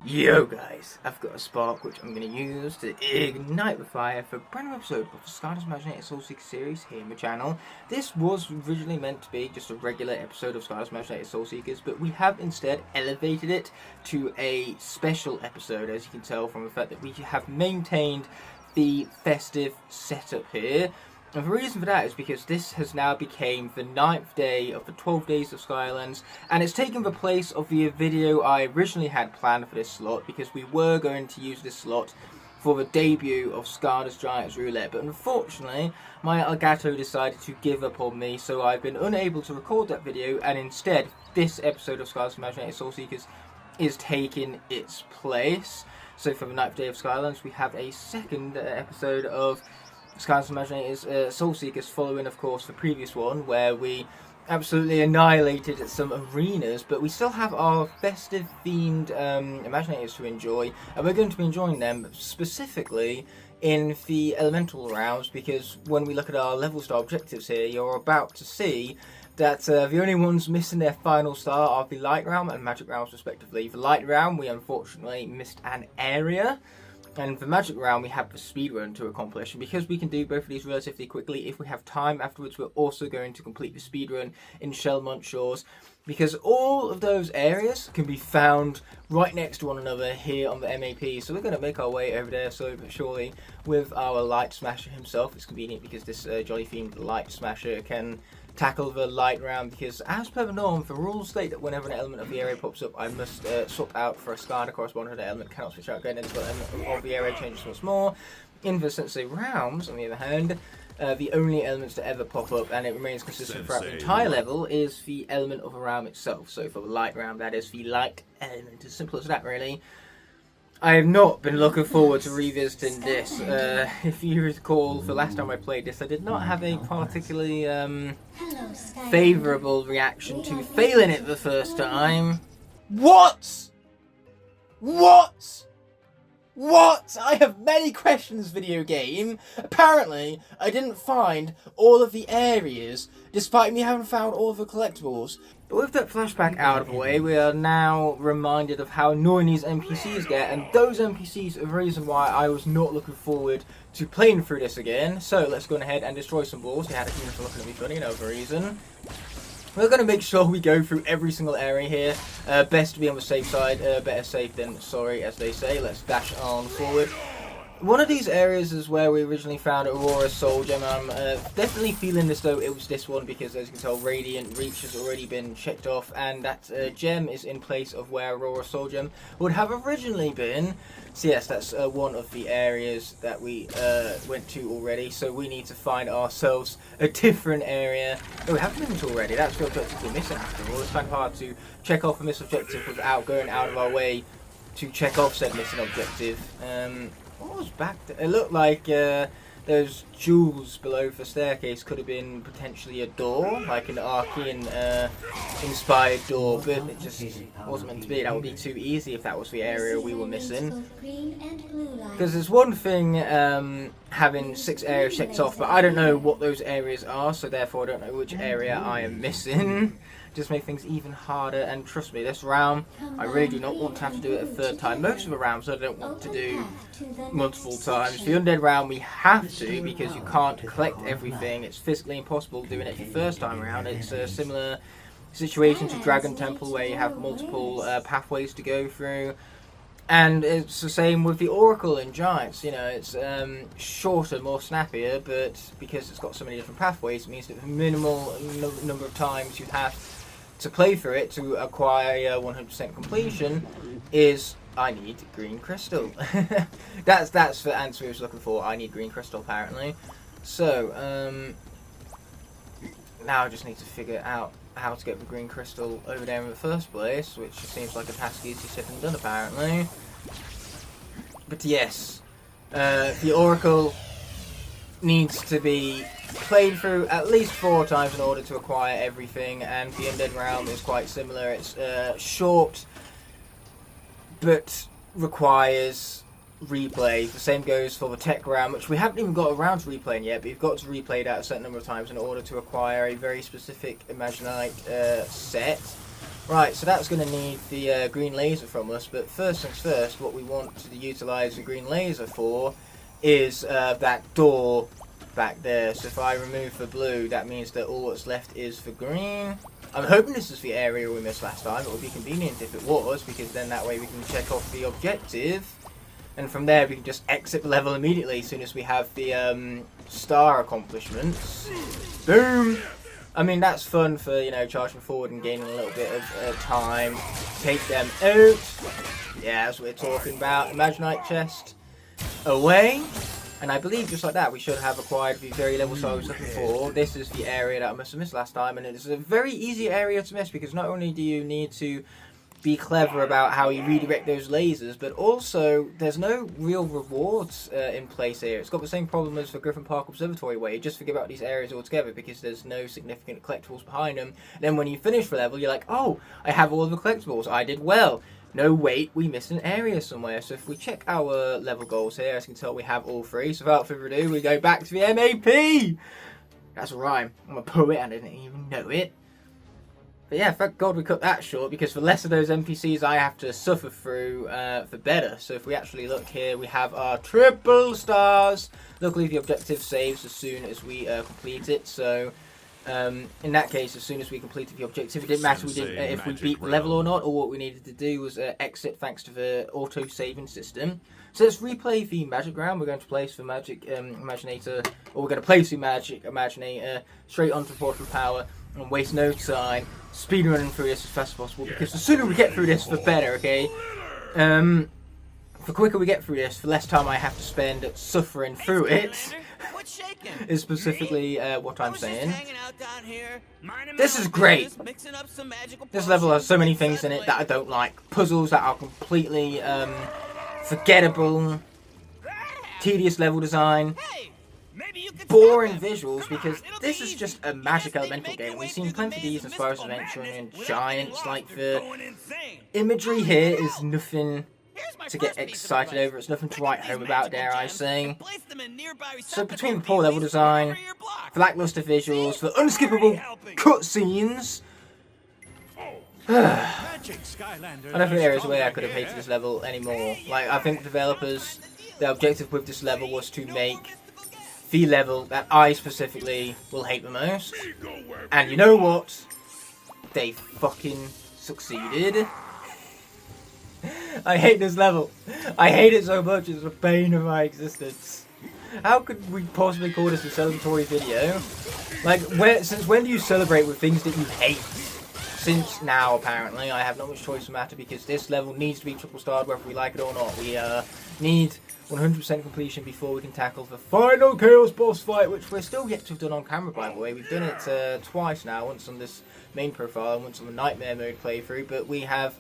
Yo guys, I've got a spark which I'm going to use to ignite the fire for a brand new episode of the Skylanders Imaginators Soul Seekers series here on my channel. This was originally meant to be just a regular episode of Skylanders Imaginators Soul Seekers, but we have instead elevated it to a special episode, as you can tell from the fact that we have maintained the festive setup here. And the reason for that is because this has now become the 9th day of the 12 days of Skylands, and it's taken the place of the video I originally had planned for this slot, because we were going to use this slot for the debut of Skylanders Giants Roulette, but unfortunately my Elgato decided to give up on me, so I've been unable to record that video, and instead this episode of Skylanders Imaginators Soul Seekers is taking its place. So for the 9th day of Skylands we have a second episode of Skylanders Imaginators Soul Seekers, following of course the previous one where we absolutely annihilated some arenas, but we still have our festive themed Imaginators to enjoy, and we're going to be enjoying them specifically in the elemental rounds, because when we look at our level star objectives here, you're about to see that the only ones missing their final star are the light realm and magic realms respectively. The light realm we unfortunately missed an area, and for Magic Round we have the speedrun to accomplish, and because we can do both of these relatively quickly, if we have time afterwards we're also going to complete the speedrun in Shellmont Shores, because all of those areas can be found right next to one another here on the MAP. So we're going to make our way over there slowly but surely with our Light Smasher himself. It's convenient because this jolly themed Light Smasher can tackle the light round, because as per the norm, the rules state that whenever an element of the area pops up, I must swap out for a Skylander corresponding to the element, cannot switch out again until the element of the area changes once more. In the Sensei rounds, on the other hand, the only elements to ever pop up, and it remains consistent throughout the entire level, is the element of a realm itself. So for the light round, that is the light element, as simple as that really. I have not been looking forward to revisiting this. If you recall, the last time I played this, I did not have a particularly favourable reaction to failing it the first time. What? What? What? I have many questions, video game. Apparently, I didn't find all of the areas, despite me having found all of the collectibles. But with that flashback out of the way, we are now reminded of how annoying these NPCs get, and those NPCs are the reason why I was not looking forward to playing through this again. So let's go ahead and destroy some balls. We had a human for looking at me funny, no other reason. We're going to make sure we go through every single area here. Best to be on the safe side. Better safe than sorry, as they say. Let's dash on forward. One of these areas is where we originally found Aurora's Soul Gem. I'm definitely feeling as though it was this one, because as you can tell, Radiant Reach has already been checked off, and that gem is in place of where Aurora's Soul Gem would have originally been. So yes, that's one of the areas that we went to already, so we need to find ourselves a different area. Oh, we haven't been to already. That's the objective we're missing after all. It's kind of hard to check off a missed objective without going out of our way to check off said missing objective. What was back there? It looked like those jewels below the staircase could have been potentially a door, like an Archean inspired door, but it just wasn't meant to be. That would be too easy if that was the area we were missing. Because there's one thing having 6 areas checked off, but I don't know what those areas are, so therefore I don't know which area I am missing. Just make things even harder, and trust me, this round I really do not want to have to do it a third time. Most of the rounds I don't want to do multiple times. The undead round we have to, because you can't collect everything. It's physically impossible doing it the first time around. It's a similar situation to Dragon Temple, where you have multiple pathways to go through. And it's the same with the Oracle in Giants. You know, it's shorter, more snappier, but because it's got so many different pathways, it means that the minimal number of times you have to play through it to acquire 100% completion is I need green crystal. that's the answer I was looking for. I need green crystal apparently. So now I just need to figure out how to get the green crystal over there in the first place, which seems like a task easier said than done apparently. But yes, the Oracle needs to be played through at least 4 times in order to acquire everything, and the Undead Realm is quite similar. It's short, but requires replay. The same goes for the Tech Realm, which we haven't even got around to replaying yet, but you've got to replay that a certain number of times in order to acquire a very specific Imaginite set. Right, so that's going to need the green laser from us, but first things first, what we want to utilise the green laser for is that door back there. So if I remove the blue, that means that all that's left is for green. I'm hoping this is the area we missed last time. It would be convenient if it was, because then that way we can check off the objective. And from there we can just exit the level immediately as soon as we have the star accomplishments. Boom! I mean, that's fun for, you know, charging forward and gaining a little bit of time. Take them out. Yeah, that's what we're talking about. Imaginite chest away. And I believe just like that, we should have acquired the very level I was looking for. This is the area that I must have missed last time. And it's a very easy area to miss because not only do you need to be clever about how you redirect those lasers, but also there's no real rewards in place here. It's got the same problem as the Griffin Park Observatory, where you just forget about these areas altogether because there's no significant collectibles behind them. And then when you finish the level, you're like, oh, I have all of the collectibles, I did well. No, wait, we missed an area somewhere. So if we check our level goals here, as you can tell, we have all three. So without further ado, we go back to the MAP. That's a rhyme. I'm a poet and I didn't even know it. But yeah, thank God we cut that short, because for less of those NPCs I have to suffer through, for better. So if we actually look here, we have our triple stars. Luckily the objective saves as soon as we complete it. So in that case, as soon as we completed the objective, it didn't matter if we beat the level or not. All what we needed to do was exit thanks to the auto-saving system. So let's replay the magic round. We're going to place the magic Imaginator, or we're going to place the magic Imaginator straight onto portal power and waste no time speedrunning through this as fast as possible, because the sooner we get through this, the better, okay? The quicker we get through this, the less time I have to spend suffering through it. Is specifically what I'm saying. This is great. This level has so many things in it that I don't like. Puzzles that are completely forgettable. Tedious level design. Boring visuals, because this is just a magic elemental game. We've seen plenty of these as far as adventuring and giants. Like, the imagery here is nothing to get excited over. It's nothing to write home about, dare I say. So between the poor level design, the lackluster visuals, the unskippable cutscenes, I don't think there is a way I could have hated this level anymore. Like, I think developers, their objective with this level was to make the level that I specifically will hate the most. And you know what? They fucking succeeded. I hate this level. I hate it so much, it's the bane of my existence. How could we possibly call this a celebratory video? Like, since when do you celebrate with things that you hate? Since now, apparently. I have not much choice in the matter, because this level needs to be triple starred whether we like it or not. We need 100% completion before we can tackle the final Kaos boss fight, which we're still yet to have done on camera, by the way. We've done it twice now, once on this main profile and once on the Nightmare mode playthrough, but we have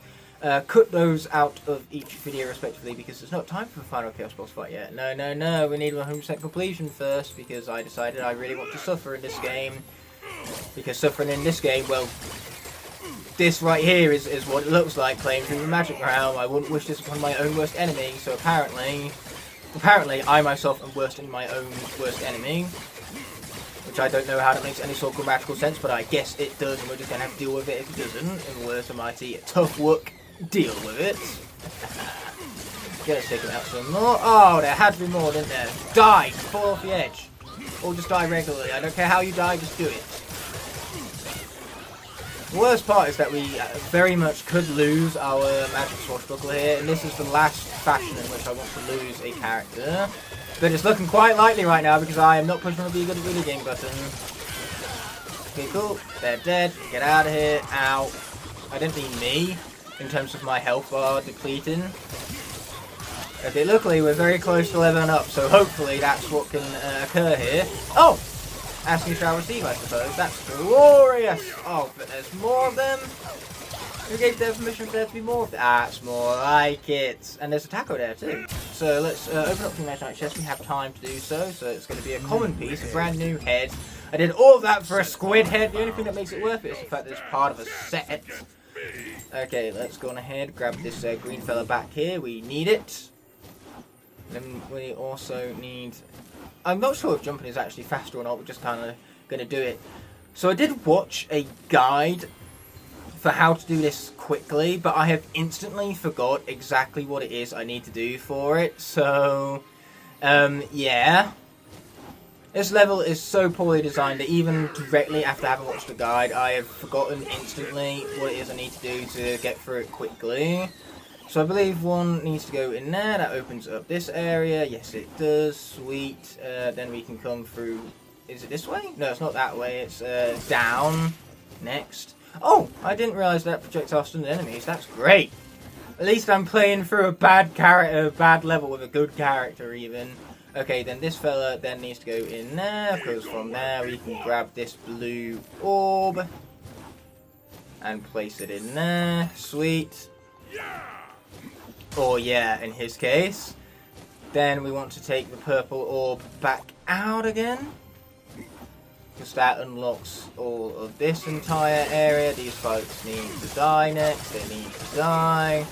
cut those out of each video respectively, because there's not time for the final Chaos boss fight yet. No, we need 100% completion first, because I decided I really want to suffer in this game. Because suffering in this game, well, this right here is what it looks like playing through the magic realm. I wouldn't wish this upon my own worst enemy, so apparently I myself am worse than my own worst enemy. Which I don't know how that makes any sort of grammatical sense, but I guess it does, and we're just going to have to deal with it if it doesn't. In the words of mighty tough work, deal with it. Let's take it out some more. Oh, there had to be more, didn't there? Die! Fall off the edge. Or just die regularly. I don't care how you die, just do it. The worst part is that we very much could lose our magic swashbuckler here, and this is the last fashion in which I want to lose a character. But it's looking quite likely right now, because I am not pushing the Be Good at Video Game button. Okay, cool. They're dead. Get out of here. Ow. I didn't mean me, in terms of my health bar depleting. Okay, luckily we're very close to leveling up, so hopefully that's what can occur here. Oh! Ask you shall receive, I suppose. That's glorious! Oh, but there's more of them? Who gave their permission for there to be more of them? That's more like it. And there's a taco there too. So let's open up the Imaginite chest. We have time to do so. So it's going to be a common piece, a brand new head. I did all of that for a squid head. The only thing that makes it worth it is the fact that it's part of a set. Okay, let's go on ahead. Grab this green fella back here. We need it. Then we also need... I'm not sure if jumping is actually faster or not. We're just kind of going to do it. So I did watch a guide for how to do this quickly, but I have instantly forgot exactly what it is I need to do for it. So, yeah. This level is so poorly designed that even directly after having watched the guide, I have forgotten instantly what it is I need to do to get through it quickly. So I believe one needs to go in there. That opens up this area. Yes, it does. Sweet. Then we can come through. Is it this way? No, it's not that way. It's down. Next. Oh, I didn't realise that projectile stunned enemies. That's great. At least I'm playing through a bad level with a good character even. Okay, then this fella then needs to go in there, because from there we can grab this blue orb and place it in there. Sweet. Or yeah, in his case. Then we want to take the purple orb back out again, because that unlocks all of this entire area. These folks need to die next. They need to die.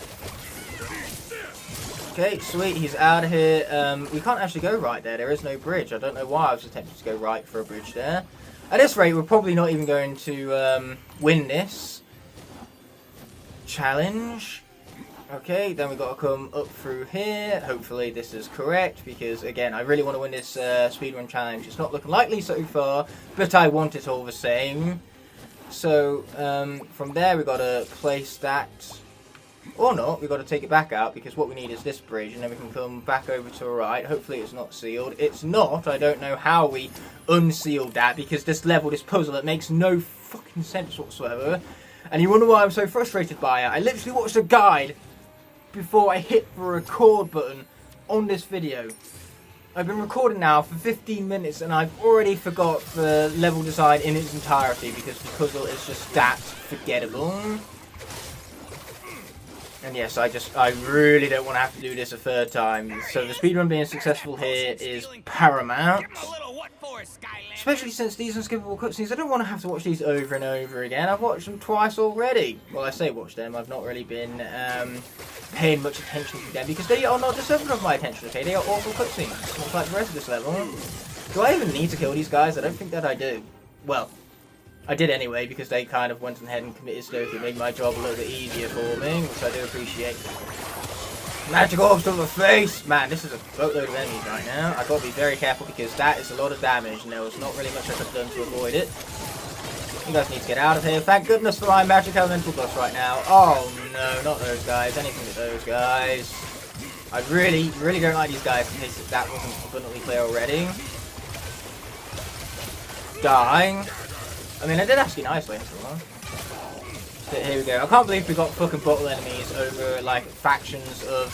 Okay, sweet, he's out of here. We can't actually go right there. There is no bridge. I don't know why I was attempting to go right for a bridge there. At this rate, we're probably not even going to win this challenge. Okay, then we've got to come up through here. Hopefully this is correct, because, again, I really want to win this speedrun challenge. It's not looking likely so far, but I want it all the same. So, from there, we've got to place that... Or not, we've got to take it back out, because what we need is this bridge, and then we can come back over to the right. Hopefully it's not sealed. It's not. I don't know how we unsealed that, because this level, this puzzle, it makes no fucking sense whatsoever. And you wonder why I'm so frustrated by it. I literally watched a guide before I hit the record button on this video. I've been recording now for 15 minutes, and I've already forgot the level design in its entirety, because the puzzle is just that forgettable. And yes, I really don't want to have to do this a third time. So the speedrun being successful here is paramount. Especially since these unskippable cutscenes, I don't want to have to watch these over and over again. I've watched them twice already. Well, I say watch them. I've not really been paying much attention to them, because they are not deserving of my attention, okay? They are awful cutscenes, much like the rest of this level. Do I even need to kill these guys? I don't think that I do. Well, I did anyway, because they kind of went ahead and committed stuff. It made my job a little bit easier for me, which I do appreciate. Magic orbs to the face! Man, this is a boatload of enemies right now. I've got to be very careful, because that is a lot of damage, and there was not really much I could have done to avoid it. You guys need to get out of here. Thank goodness for my magic elemental buffs right now. Oh no, not those guys. Anything but those guys. I really, really don't like these guys, in case that wasn't abundantly clear already. Dying. I mean, I did ask you nicely after a while. So here we go. I can't believe we got fucking bottle enemies over, like, factions of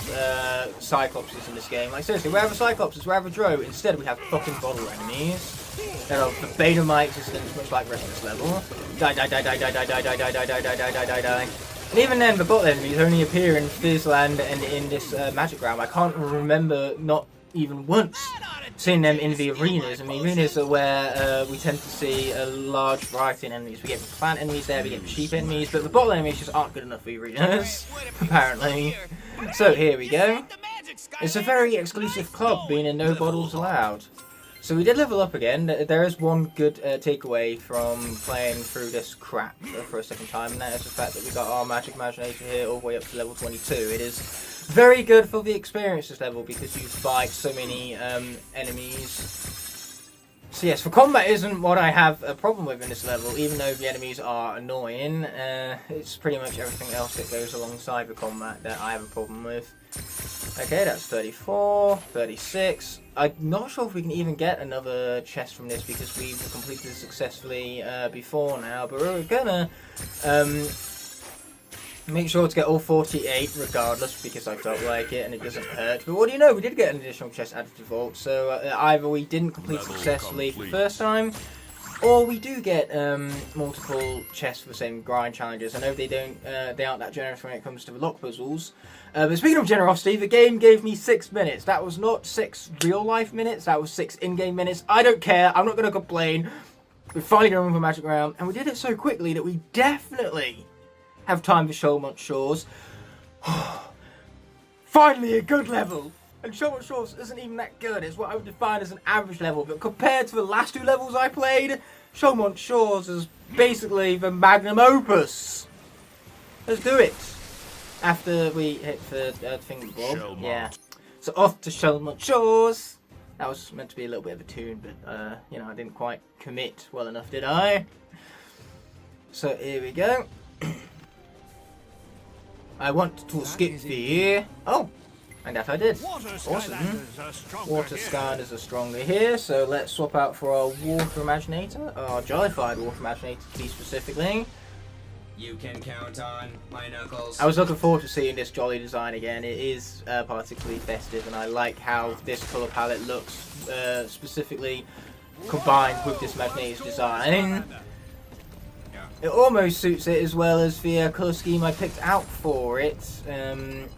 Cyclopses in this game. Like, seriously, wherever Cyclopses, wherever Dro, instead we have fucking bottle enemies that are the bane of my existence, much like the rest of this level. Die, die, die, die, die, die, die, die, die, die, die, die, die, die, die, die. And even then, the bottle enemies only appear in Fizzland and in this Magic Realm. I can't remember not even once seeing them in the arenas. And the arenas are where we tend to see a large variety of enemies. We get the plant enemies there, we get the sheep enemies, but the bottle enemies just aren't good enough for the arenas, apparently. So here we go. It's a very exclusive club, being in no bottles allowed. So we did level up again. There is one good takeaway from playing through this crap for a second time, and that is the fact that we got our Magic Imaginator here all the way up to level 22. It is very good for the experience this level, because you fight so many enemies. So yes, for combat isn't what I have a problem with in this level, even though the enemies are annoying. It's pretty much everything else that goes alongside the combat that I have a problem with. Okay, that's 34, 36. I'm not sure if we can even get another chest from this, because we've completed it successfully before now, but we're gonna make sure to get all 48 regardless, because I felt like it and it doesn't hurt. But what do you know, we did get an additional chest added to Vault, so either we didn't complete successfully for the first time, or we do get multiple chests for the same grind challenges. I know they aren't that generous when it comes to the lock puzzles. But speaking of generosity, the game gave me 6 minutes. That was not 6 real-life minutes, that was 6 in-game minutes. I don't care, I'm not going to complain. We finally done for Magic Round, and we did it so quickly that we definitely have time for Shoalmont Shores. Finally a good level! And Shoalmont Shores isn't even that good. It's what I would define as an average level, but compared to the last 2 levels I played, Shoalmont Shores is basically the magnum opus. let's do it. After we hit the thing bob. Yeah. So off to Shelmont Shores. That was meant to be a little bit of a tune, but you know, I didn't quite commit well enough, did I? So here we go. I want to skip the... Oh! And that I did. Awesome. Water Skylanders are stronger here, so let's swap out for our Water Imaginator. Our Jollified Water Imaginator, to be specifically. You can count on my knuckles. I was looking forward to seeing this Jolly design again. It is particularly festive, and I like how this colour palette looks, specifically combined with this Imaginator's design. It almost suits it as well as the colour scheme I picked out for it,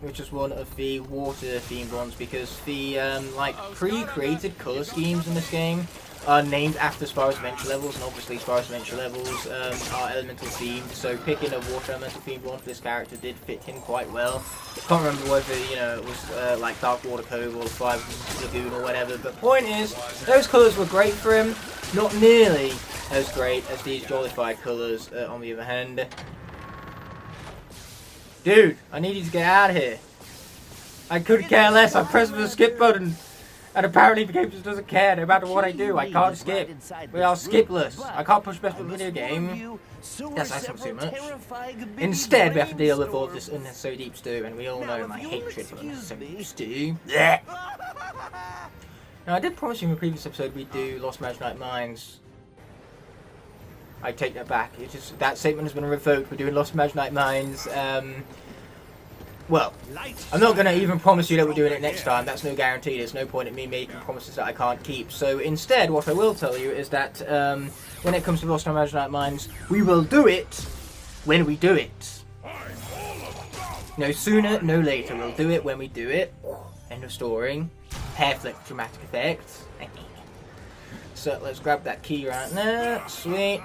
which is one of the water themed ones, because the like pre-created colour schemes in this game are named after Spyro's Adventure levels, and obviously Spyro's Adventure levels are elemental themed, so picking a water elemental themed one for this character did fit in quite well. Can't remember whether, you know, it was like Dark Water Cove or Fire Lagoon or whatever, but point is, those colours were great for him, not nearly as great as these Jollified colours on the other hand. Dude, I need you to get out of here. I couldn't care less, I pressed the skip button. And apparently the game just doesn't care, no matter what I do, I can't skip. We are skipless. I can't push best video game. That's asking too much. Instead, we have to deal with all this unnecessary deep stew, and we all know my hatred for unnecessary deep stew. Now, I did promise you in the previous episode we'd do Lost Imaginite Mines. I take that back. It's just, that statement has been revoked. We're doing Lost Imaginite Mines. Well, I'm not going to even promise you that we're doing it next time. That's no guarantee. There's no point in me making promises that I can't keep. So instead, what I will tell you is that when it comes to Lost Imaginite Mines, we will do it when we do it. No sooner, no later. We'll do it when we do it. End of story. Hair flick dramatic effect. So let's grab that key right now. Sweet.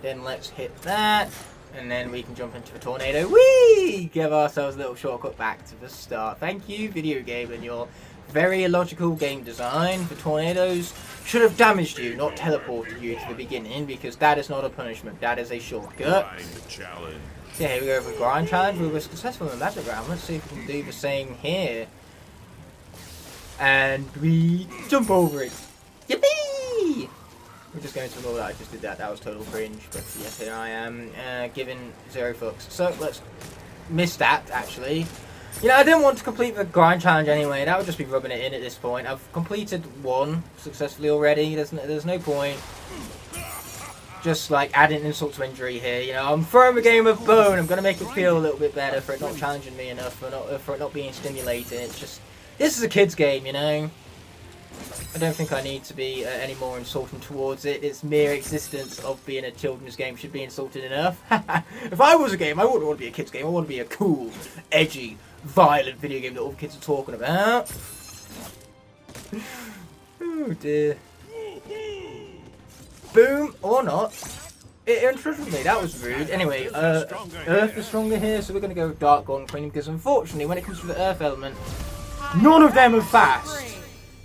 Then let's hit that. And then we can jump into the tornado. Whee! Give ourselves a little shortcut back to the start. Thank you, video game, and your very illogical game design. The tornadoes should have damaged you, not teleported you to the beginning, because that is not a punishment. That is a shortcut. So here we go for the grind challenge. We were successful in the magic round. Let's see if we can do the same here. And we jump over it. Yippee! We're just going to ignore that I just did that. That was total cringe. But yes, here I am, giving 0 fucks. So let's miss that, actually. You know, I didn't want to complete the grind challenge anyway. That would just be rubbing it in at this point. I've completed one successfully already. There's no point just like adding insult to injury here. You know, I'm throwing the game of bone. I'm going to make it feel a little bit better for it not challenging me enough, for it not being stimulating. It's just, this is a kid's game, you know. I don't think I need to be any more insulting towards it. Its mere existence of being a children's game should be insulting enough. If I was a game, I wouldn't want to be a kid's game. I want to be a cool, edgy, violent video game that all the kids are talking about. Oh dear. Boom, or not. It interrupted me, that was rude. Anyway, Earth is stronger here, so we're going to go with Dark Golden Queen, because unfortunately, when it comes to the Earth element, none of them are fast.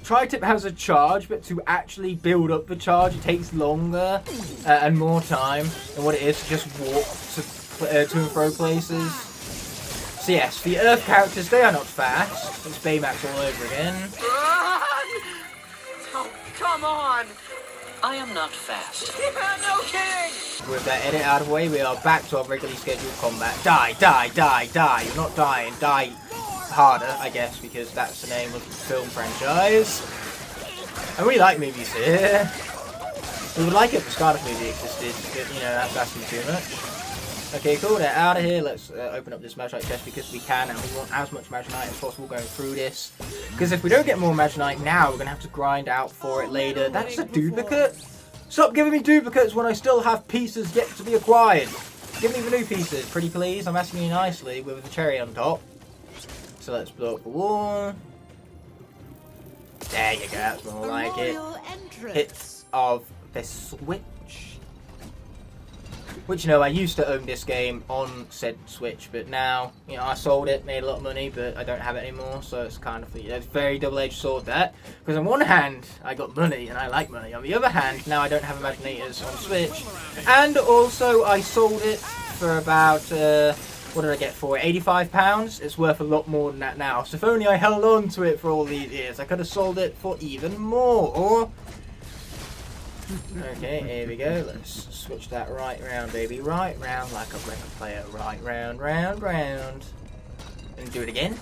Tri-Tip has a charge, but to actually build up the charge, it takes longer and more time than what it is to just walk to and fro places. So yes, the Earth characters, they are not fast. It's Baymax all over again. Oh, come on! I am not fast. Yeah, no kidding! With that edit out of the way, we are back to our regularly scheduled combat. Die, die, die, die. You're not dying, die. Harder, I guess, because that's the name of the film franchise. And we like movies here. We would like it if the Skylanders movie existed, but you know, that's asking too much. Okay, cool, they're out of here. Let's open up this Imaginite chest because we can, and we want as much Imaginite as possible going through this. Because if we don't get more Imaginite now, we're going to have to grind out for it later. That's a duplicate? Stop giving me duplicates when I still have pieces yet to be acquired. Give me the new pieces, pretty please. I'm asking you nicely with the cherry on top. So let's blow up the wall. There you go, that's more like it. Hits of the Switch. Which, you know, I used to own this game on said Switch, but now, you know, I sold it, made a lot of money, but I don't have it anymore, so it's kind of, you know, it's very double-edged sword, that. Because on one hand, I got money, and I like money. On the other hand, now I don't have Imaginators on Switch. And also, I sold it for about What did I get for it? £85? It's worth a lot more than that now. So if only I held on to it for all these years, I could have sold it for even more. Or... okay, here we go. Let's switch that right round, baby. Right round like a record player. Right round, round, round. And do it again.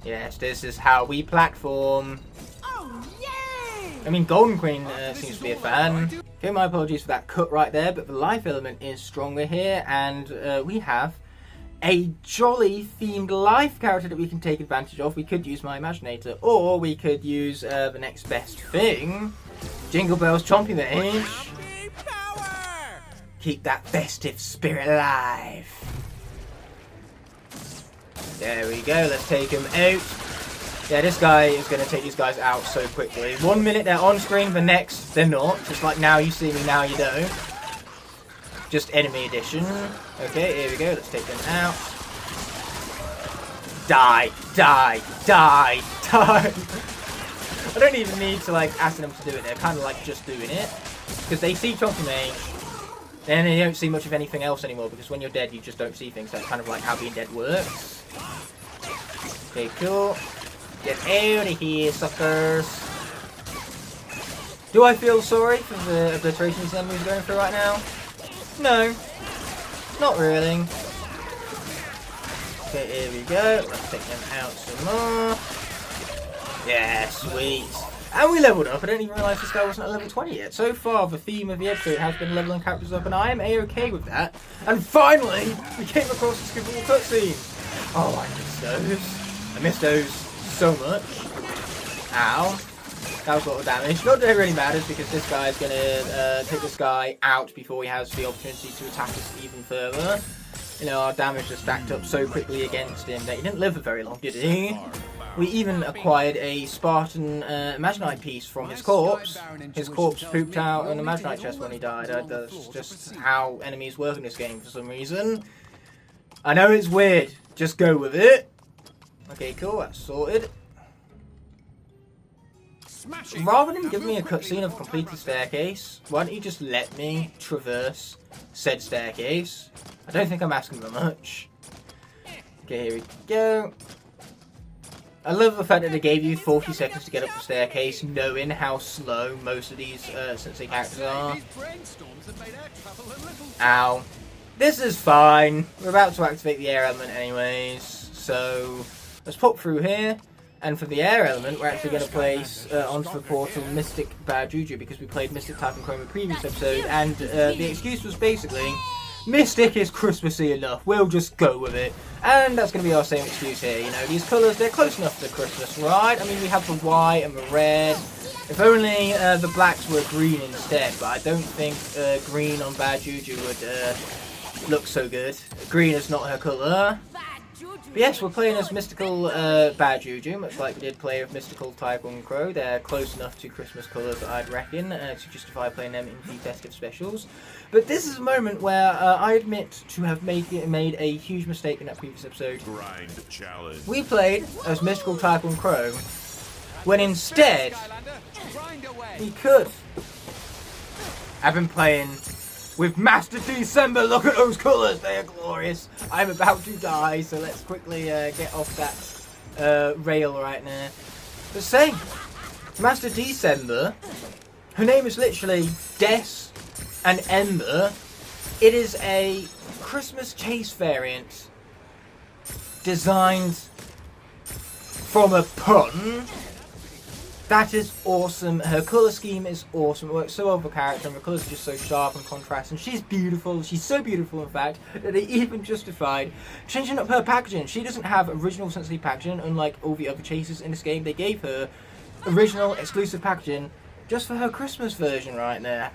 Yes, this is how we platform. Oh, yay! I mean, Golden Queen seems to be a fan. Okay, my apologies for that cut right there, but the life element is stronger here, and we have a jolly themed life character that we can take advantage of. We could use my Imaginator, or we could use the next best thing. Jingle Bells Chompy Mage. Keep that festive spirit alive. There we go, let's take him out. Yeah, this guy is going to take these guys out so quickly. 1 minute they're on screen, the next they're not. Just like now you see me, now you don't. Just enemy edition. Okay, here we go, let's take them out. Die, die, die, die. I don't even need to like ask them to do it, they're kind of like just doing it. Because they see Chompy Mage, then they don't see much of anything else anymore, because when you're dead you just don't see things. That's kind of like how being dead works. Okay, cool. Get out of here, suckers. Do I feel sorry for the obliteration these enemies are going through right now? No. Not really. Okay, here we go. Let's take them out some more. Yeah, sweet. And we leveled up. I didn't even realise this guy wasn't at level 20 yet. So far, the theme of the episode has been leveling characters up, and I am a-okay with that. And finally, we came across this cool cutscene. Oh, I missed those. I missed those so much. Ow. That was a lot of damage. Not that it really matters, because this guy is going to take this guy out before he has the opportunity to attack us even further. You know, our damage just stacked up so quickly against him that he didn't live for very long, did he? We even acquired a Spartan Imaginite piece from his corpse. His corpse pooped out an Imaginite chest when he died. That's just how enemies work in this game for some reason. I know it's weird. Just go with it. Okay, cool. That's sorted. Rather than give me a cutscene of completing the staircase, why don't you just let me traverse said staircase? I don't think I'm asking for much. Okay, here we go. I love the fact that they gave you 40 seconds to get up the staircase, knowing how slow most of these sensei characters are. Ow. This is fine. We're about to activate the air element anyways, so let's pop through here. And for the air element, we're actually going to place onto the portal Mystic Bad Juju, because we played Mystic Type and Chrome in the previous episode, and the excuse was basically, Mystic is Christmassy enough, we'll just go with it. And that's going to be our same excuse here, you know, these colours, they're close enough to Christmas, right? I mean, we have the white and the red. If only the blacks were green instead, but I don't think green on Bad Juju would look so good. Green is not her colour. But yes, we're playing as Mystical Bad Juju, much like we did play with Mystical Tycoon Crow. They're close enough to Christmas colours, I'd reckon, to justify playing them in the festive specials. But this is a moment where I admit to have made a huge mistake in that previous episode. Grind challenge. We played as Mystical Tycoon Crow, when instead we could have been playing with Master December. Look at those colours, they are glorious. I'm about to die, so let's quickly get off that rail right now. But say, Master December, her name is literally Des and Ember. It is a Christmas chase variant designed from a pun. That is awesome. Her colour scheme is awesome. It works so well for character, and the colours are just so sharp and contrast. And she's beautiful. She's so beautiful, in fact, that they even justified changing up her packaging. She doesn't have original Sensei packaging, unlike all the other chases in this game. They gave her original exclusive packaging just for her Christmas version right there.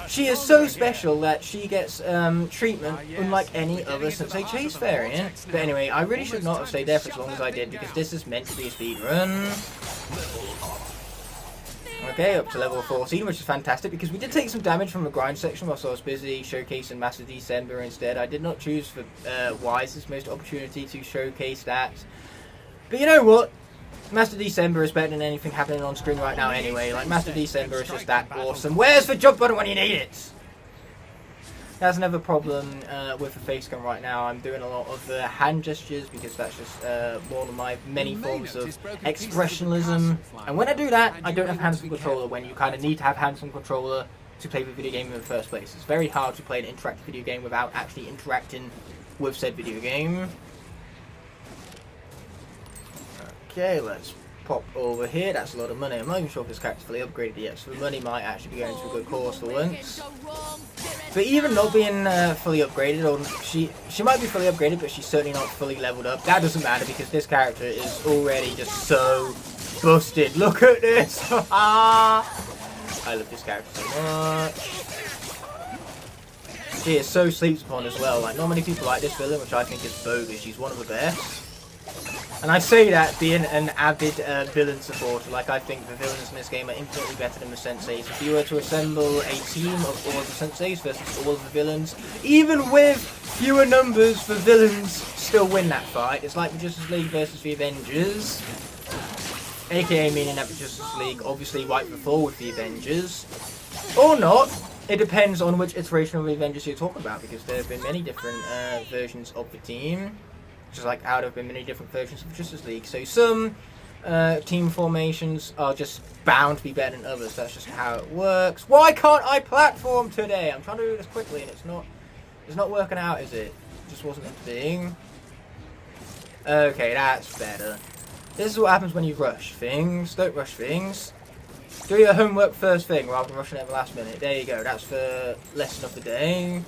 She is so special that she gets treatment unlike any other Sensei Chase variant. But anyway, I really should not have stayed there for as long as I did, because this is meant to be a speed run. Okay, up to level 14, which is fantastic, because we did take some damage from the grind section whilst I was busy showcasing Master December instead. I did not choose for wisest most opportunity to showcase that. But you know what? Master December is better than anything happening on screen right now anyway. Like, Master December is just that awesome. Where's the jump button when you need it? That's another problem with the face cam right now. I'm doing a lot of hand gestures because that's just one of my many forms of expressionism. And when I do that, I don't have hands on controller when you kind of need to have hands on controller to play the video game in the first place. It's very hard to play an interactive video game without actually interacting with said video game. Okay, let's pop over here. That's a lot of money. I'm not even sure if this character's fully upgraded yet, so the money might actually be going to a good cause for once. But even not being fully upgraded, or she might be fully upgraded, but she's certainly not fully leveled up. That doesn't matter because this character is already just so busted. Look at this! I love this character so much. She is so sleeps upon as well. Like, not many people like this villain, which I think is bogus. She's one of the best. And I say that being an avid villain supporter. Like, I think the villains in this game are infinitely better than the senseis. If you were to assemble a team of all of the senseis versus all of the villains, even with fewer numbers, the villains still win that fight. It's like the Justice League versus the Avengers. AKA meaning that the Justice League obviously wiped the floor with the Avengers. Or not. It depends on which iteration of the Avengers you're talking about, because there have been many different versions of the team. Just like out of been many different versions of Justice League. So some team formations are just bound to be better than others. That's just how it works. Why can't I platform today? I'm trying to do this quickly and it's not working out, is it? It just wasn't a thing. Okay, that's better. This is what happens when you rush things. Don't rush things. Do your homework first thing rather than rushing it at the last minute. There you go. That's the lesson of the day.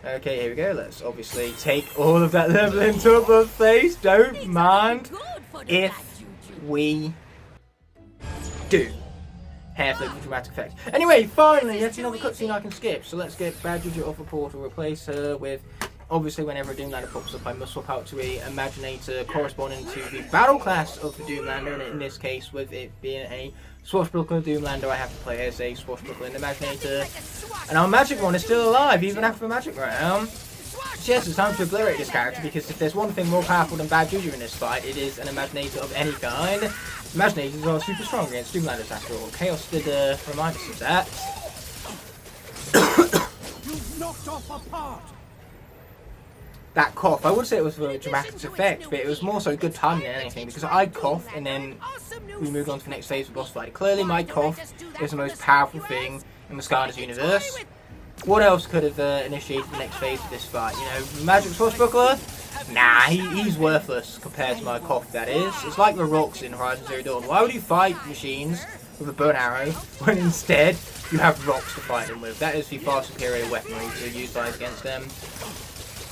Okay, here we go. Let's obviously take all of that level into the face. Don't mind if we do. Hair flip for dramatic effect. Anyway, finally, yet another cutscene I can skip. So let's get Bad Juju off the portal. Replace her with, obviously, whenever a Doomlander pops up, I must swap out to a Imaginator corresponding to the battle class of the Doomlander. And in this case, with it being a swashbuckler Doomlander, I have to play as a swashbuckler and Imaginator. And our magic one is still alive, even after the magic round. So yes, it's time to obliterate this character, because if there's one thing more powerful than Bad Juju in this fight, it is an Imaginator of any kind. Imaginators are super strong against Doomlanders after all. Kaos did remind us of that. You've knocked off a part. That cough, I would say it was for a dramatic effect, but it was more so good timing than anything, because I coughed and then we moved on to the next phase of the boss fight. Clearly my cough is the most powerful thing in the Skylanders universe. What else could have initiated the next phase of this fight? You know, Magic Swashbuckler? Nah, he's worthless compared to my cough, that is. It's like the rocks in Horizon Zero Dawn. Why would you fight machines with a bow and arrow when instead you have rocks to fight them with? That is the far superior weaponry to utilize against them.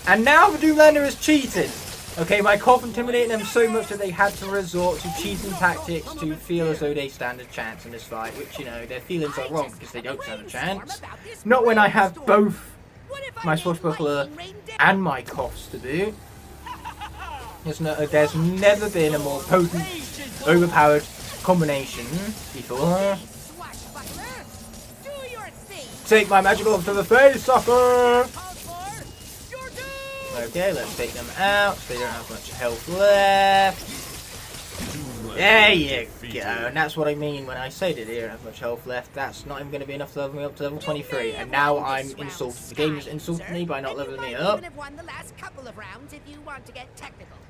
And now the Doomlander is cheating. Okay, my cough intimidated them so much that they had to resort to cheating tactics to feel as though they stand a chance in this fight, which, you know, their feelings are wrong because they don't stand a chance. Not when I have both my swashbuckler and my coughs to do. There's never been a more potent, overpowered combination before. Take my magic orb to the face, sucker! Okay, let's take them out so they don't have much health left. There you go, and that's what I mean when I say that they don't have much health left. That's not even going to be enough to level me up to level 23, and now I'm insulted. The game has insulted me by not leveling me up.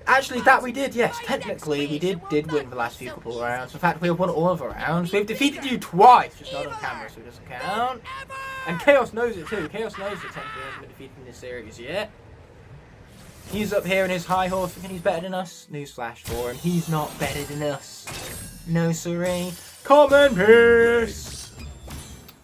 Actually, that we did, yes. Technically, we did win the last few couple of rounds. In fact, we have won all of our rounds. We've defeated you twice, just not on camera, so it doesn't count. And Kaos knows it too. Kaos knows that technically hasn't been defeated in this series yet. He's up here in his high horse thinking he's better than us. Newsflash for him, he's not better than us. No siree. Common piece!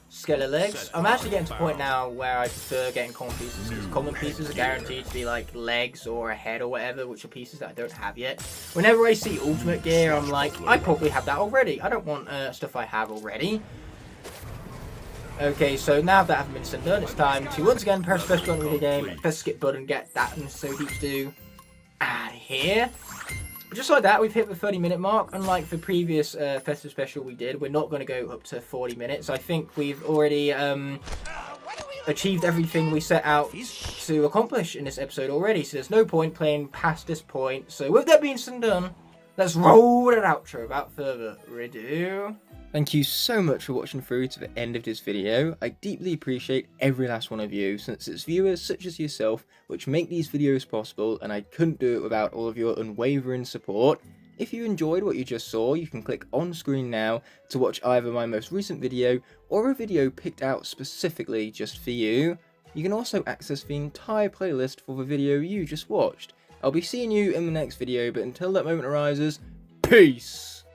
Skeleton legs. I'm actually getting to the point now where I prefer getting common pieces, because common pieces are guaranteed to be like legs or a head or whatever, which are pieces that I don't have yet. Whenever I see ultimate gear, I'm like, I probably have that already. I don't want stuff I have already. Okay, so now that I've been said done, it's time to once again press the button of the game, press the skip button, get that and so heaps do out of here. But just like that, we've hit the 30-minute mark. Unlike the previous festive special we did, we're not going to go up to 40 minutes. I think we've already achieved everything we set out to accomplish in this episode already, so there's no point playing past this point. So with that being said and done, let's roll that outro without further ado. Thank you so much for watching through to the end of this video. I deeply appreciate every last one of you, since it's viewers such as yourself which make these videos possible, and I couldn't do it without all of your unwavering support. If you enjoyed what you just saw, you can click on screen now to watch either my most recent video or a video picked out specifically just for you. You can also access the entire playlist for the video you just watched. I'll be seeing you in the next video, but until that moment arises, peace!